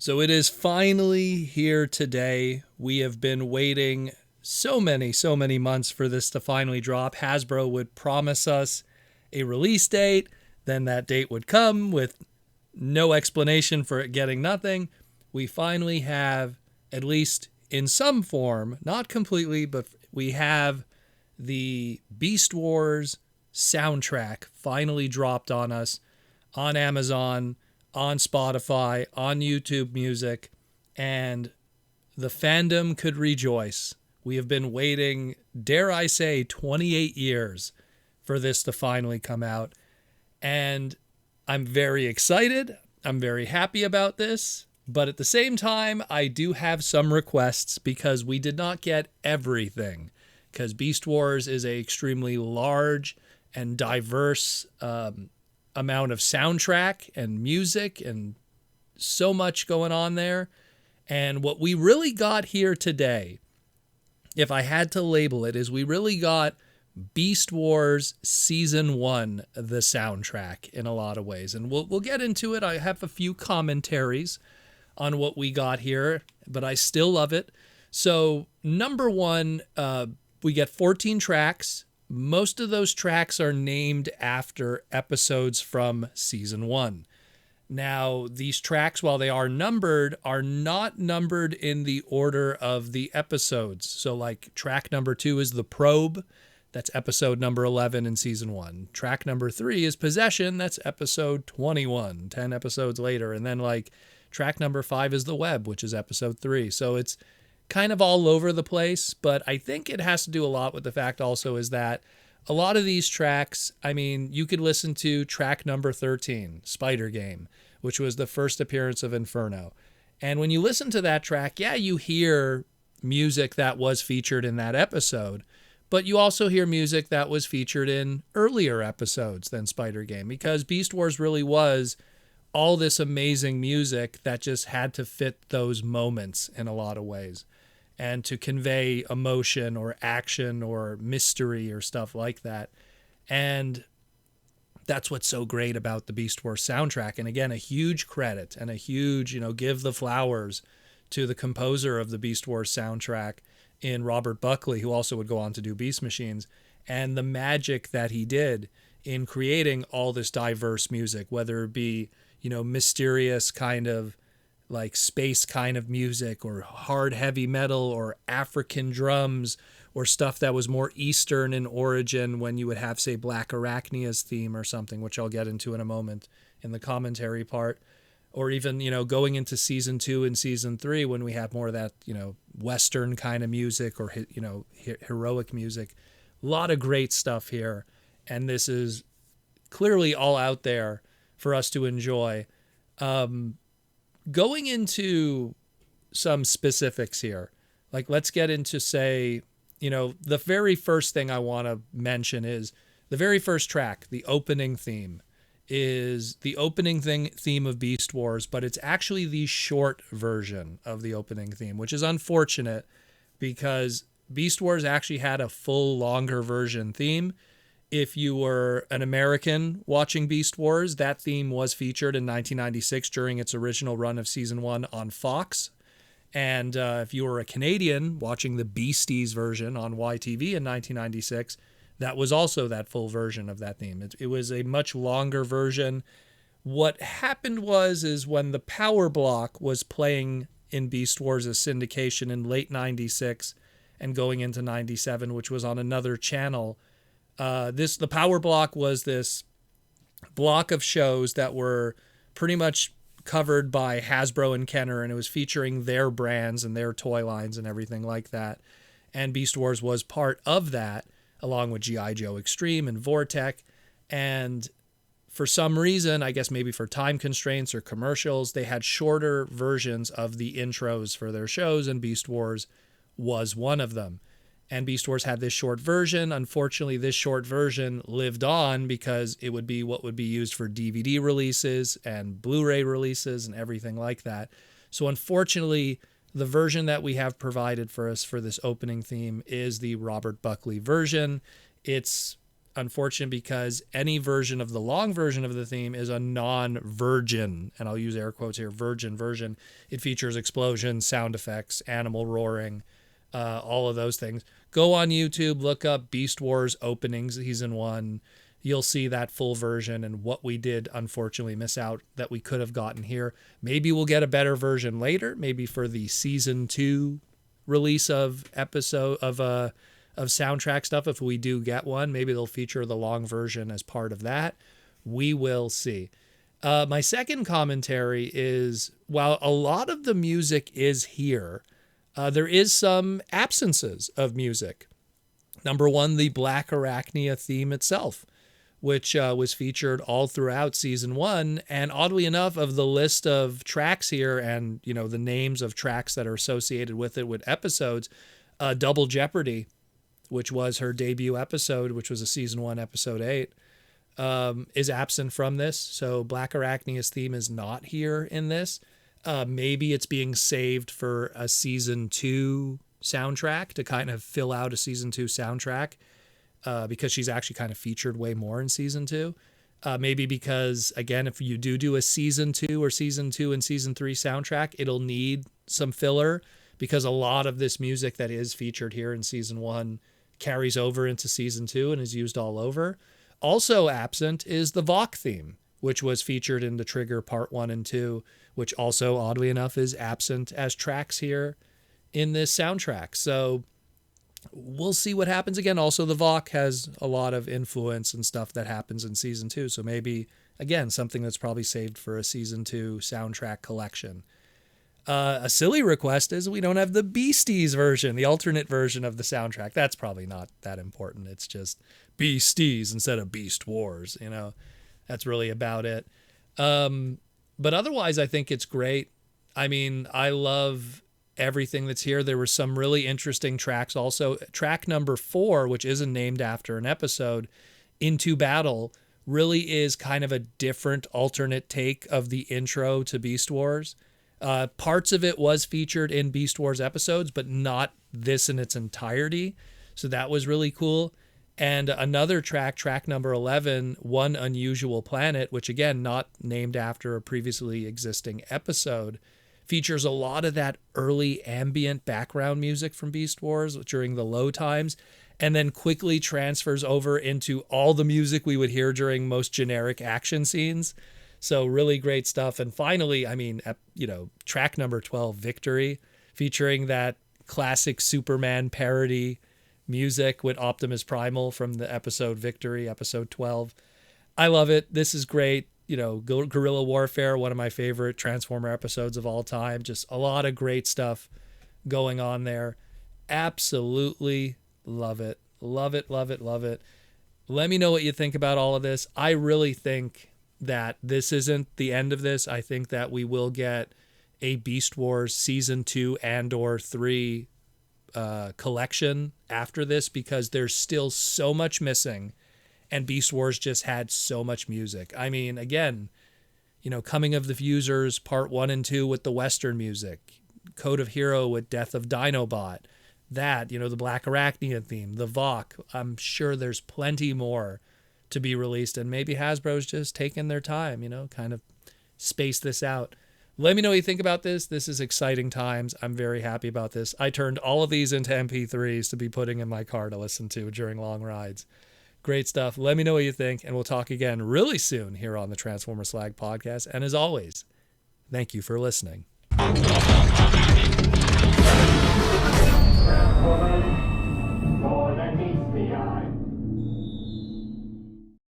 So it is finally here today. We have been waiting so many months for this to finally drop. Hasbro would promise us a release date, then that date would come with no explanation for it getting nothing. We finally have, at least in some form, not completely, but we have the Beast Wars soundtrack finally dropped on us on Amazon, on Spotify, on YouTube Music, and the fandom could rejoice. We have been waiting, dare I say, 28 years for this to finally come out. And I'm very excited. I'm very happy about this. But at the same time, I do have some requests because we did not get everything. Because Beast Wars is a extremely large and diverse amount of soundtrack and music and so much going on there. And what we really got here today, if I had to label it, is we really got Beast Wars Season 1, the soundtrack, in a lot of ways. And we'll get into it. I have a few commentaries on what we got here, but I still love it. So, number one, we get 14 tracks. Most of those tracks are named after episodes from Season 1. Now, these tracks, while they are not numbered in the order of the episodes. So, like, track number 2 is The Probe. That's episode number 11 in Season 1. Track number 3 is Possession. That's episode 21, 10 episodes later. And then, like, track number 5 is The Web, which is episode 3. So it's kind of all over the place, but I think it has to do a lot with the fact also is that a lot of these tracks, I mean, you could listen to track number 13, Spider Game, which was the first appearance of Inferno. And when you listen to that track, yeah, you hear music that was featured in that episode, but you also hear music that was featured in earlier episodes than Spider Game, because Beast Wars really was all this amazing music that just had to fit those moments in a lot of ways and to convey emotion or action or mystery or stuff like that. And that's what's so great about the Beast Wars soundtrack. And again, a huge credit and a huge, give the flowers to the composer of the Beast Wars soundtrack in Robert Buckley, who also would go on to do Beast Machines, and the magic that he did in creating all this diverse music, whether it be mysterious kind of like space kind of music or hard heavy metal or African drums or stuff that was more Eastern in origin when you would have, say, Black Arachnia's theme or something, which I'll get into in a moment in the commentary part. Or even, going into Season 2 and Season 3 when we have more of that, Western kind of music or, heroic music. A lot of great stuff here. And this is clearly all out there for us to enjoy. Going into some specifics here, like let's get into, say, the very first thing I want to mention is the very first track, the opening theme, is the opening theme of Beast Wars, but it's actually the short version of the opening theme, which is unfortunate because Beast Wars actually had a full longer version theme. If you were an American watching Beast Wars, that theme was featured in 1996 during its original run of Season 1 on Fox. And if you were a Canadian watching the Beasties version on YTV in 1996, that was also that full version of that theme. It was a much longer version. What happened is when the Power Block was playing in Beast Wars' syndication in late 96 and going into 97, which was on another channel, the Power Block was this block of shows that were pretty much covered by Hasbro and Kenner, and it was featuring their brands and their toy lines and everything like that. And Beast Wars was part of that, along with G.I. Joe Extreme and Vortec. And for some reason, I guess maybe for time constraints or commercials, they had shorter versions of the intros for their shows, and Beast Wars was one of them. And Beast Wars had this short version. Unfortunately, this short version lived on because it would be what would be used for DVD releases and Blu-ray releases and everything like that. So unfortunately, the version that we have provided for us for this opening theme is the Robert Buckley version. It's unfortunate because any version of the long version of the theme is a non-virgin, and I'll use air quotes here, virgin version. It features explosions, sound effects, animal roaring, all of those things. Go on YouTube, look up Beast Wars Opening Season 1. You'll see that full version and what we did unfortunately miss out that we could have gotten here. Maybe we'll get a better version later, maybe for the Season 2 release of soundtrack stuff. If we do get one, maybe they'll feature the long version as part of that. We will see. My second commentary is, while a lot of the music is here, there is some absences of music. Number one, the Black Arachnia theme itself, which was featured all throughout Season 1. And oddly enough, of the list of tracks here and, the names of tracks that are associated with it with episodes, Double Jeopardy, which was her debut episode, which was a Season 1, Episode 8, is absent from this. So Black Arachnia's theme is not here in this. Maybe it's being saved for a Season 2 soundtrack to kind of fill out a Season 2 soundtrack, because she's actually kind of featured way more in Season 2. Maybe because, again, if you do a Season 2 or Season 2 and Season 3 soundtrack, it'll need some filler, because a lot of this music that is featured here in Season 1 carries over into Season 2 and is used all over. Also absent is the Vok theme, which was featured in the Trigger Part 1 and 2, which also, oddly enough, is absent as tracks here in this soundtrack. So we'll see what happens. Again, also the Vok has a lot of influence and stuff that happens in Season 2. So maybe, again, something that's probably saved for a Season 2 soundtrack collection. A silly request is we don't have the Beasties version, the alternate version of the soundtrack. That's probably not that important. It's just Beasties instead of Beast Wars, That's really about it. But otherwise, I think it's great. I mean, I love everything that's here. There were some really interesting tracks also. Track number 4, which isn't named after an episode, Into Battle, really is kind of a different alternate take of the intro to Beast Wars. Parts of it was featured in Beast Wars episodes, but not this in its entirety. So that was really cool. And another track number 11, One Unusual Planet, which again, not named after a previously existing episode, features a lot of that early ambient background music from Beast Wars during the low times, and then quickly transfers over into all the music we would hear during most generic action scenes. So really great stuff. And finally, track number 12, Victory, featuring that classic Superman parody music with Optimus Primal from the episode Victory, episode 12. I love it. This is great. Guerrilla Warfare, one of my favorite Transformer episodes of all time. Just a lot of great stuff going on there. Absolutely love it. Love it, love it, love it. Let me know what you think about all of this. I really think that this isn't the end of this. I think that we will get a Beast Wars Season 2 and/or 3 collection after this, because there's still so much missing, and Beast Wars just had so much music. I mean, again, Coming of the Fusers Part 1 and 2 with the Western music, Code of Hero with Death of Dinobot, that, the Black Arachnia theme, the Vok. I'm sure there's plenty more to be released, and maybe Hasbro's just taking their time, kind of space this out. Let me know what you think about this. This is exciting times. I'm very happy about this. I turned all of these into MP3s to be putting in my car to listen to during long rides. Great stuff. Let me know what you think, and we'll talk again really soon here on the Transformer Slag podcast. And as always, thank you for listening.